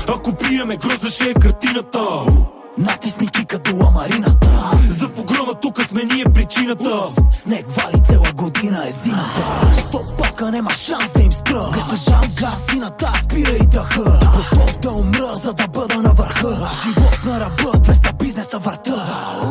Ако пиеме гроза, ще е картината. Натисни кика до ламарината. За погрома тука сме ние причината. Снег вали цела година е зимата. Топ-пака нема шанс да им спра. Гашам газ сината, спира и дъха. Готов да умра, за да бъда на върха. Живот на ръба, 200 бизнеса върта.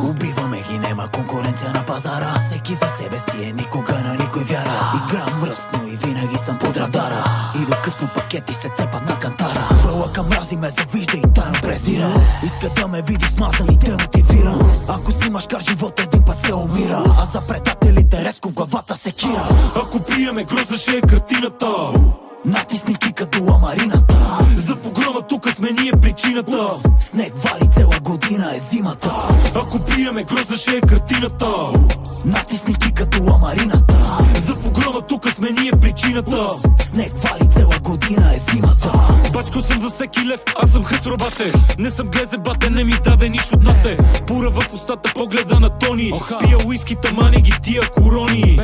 Убиваме ги, нема конкуренция на пазара. Всеки за себе си е, никога на никой вяра. Играм мръсно и винаги съм под радара. И до късно пакети се тепат на кантара. Бълъка мрази ме завижда и тайно презира. Иска да ме види смазан и те мотивира. Ако си имаш кар, живот един път се умира. А за предателите резко в главата се кира. Ако пиеме гроза, ще е картината. Натисни кика до ламарината. За погрома тука сме ние причината. Снег вали цела година е зимата. Ако пиеме гроза, ще е картината. Натисни кика до ламарината. За погрома тука сме ние причината. Снег вали цела година е зимата. Бачко съм за всеки лев, аз съм хъсробате. Не съм глезе бате, не ми даде нищо днате. Пура в устата, погледа на Тони. Пия уиски, тамане ги тия корони.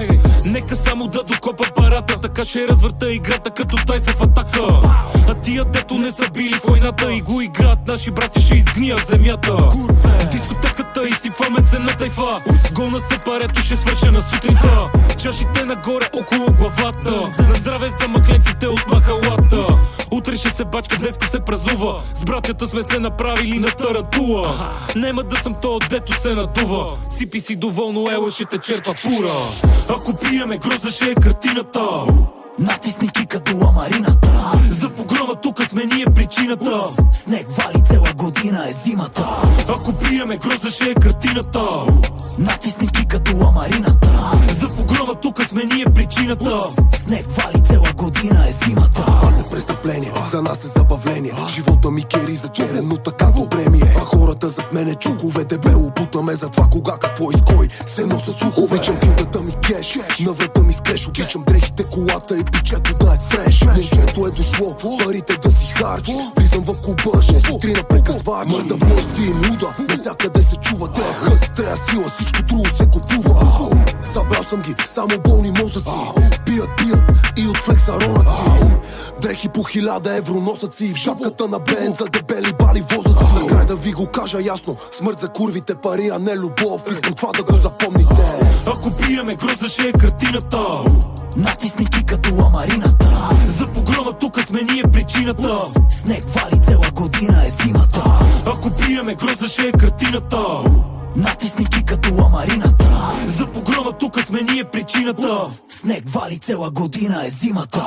Нека само да докопа парата, така ще развърта играта като Тайса в атака. А тия дето не са били в войната и го играят, наши брати ще изгният земята. В дискотеката изсипваме се на тайфа. Гол на сепарето ще свърша на сутринта. Чашите нагоре около главата. На здраве за махленците от махалата. Утре ще се бачка, днеска се празнува. С братята сме се направили на тарантула. Нема да съм то, дето се надува. Сипи си доволно, ела ще те черпа пура. Ако пиеме гроза, ще е картината. Натисни кика до ламарината. За погрома тука сме ние причината. Снег вали цела година е зимата. Ако пиеме гроза, ще е картината. Натисни кика до ламарината. За погрома тука сме ние причината. Снег вали цела година е зимата. Аз е престъпление, за нас е забавление. Живота ми кери за черен, но така добре ми е. А хората зад мене чукове дебело бутаме за това кога, какво и с кой се носят слухове. Обичам филдата ми кеш, на врата ми скреш. Обичам дрехите, колата и пичето да е фреш. Момчето е дошло, парите да си харчи. Влизам в клуба, 6 сутрина прекъсвач. Мърда власти и муда, навсякъде се чува. Тея хъст, тея сила, всичко друго се купува. Събрал съм ги, само болни мозъци. Пият и от флекса ронаци. Дрехи по 1000 евро носят си. В шапката на бенз за дебели бали возят си. Накрай да ви го кажа ясно, смърт за курвите пари, а не любов. Искам това да го запомните. Ако пиеме гроза, ще е картината. Натисни кика до ламарината. За погрома тука сме ние причината. Снег вали цела година е зимата. Ако пиеме гроза, ще е картината. Натисни кика до ламарината. За погрома тука сме ние причината. Снег вали цела година е зимата.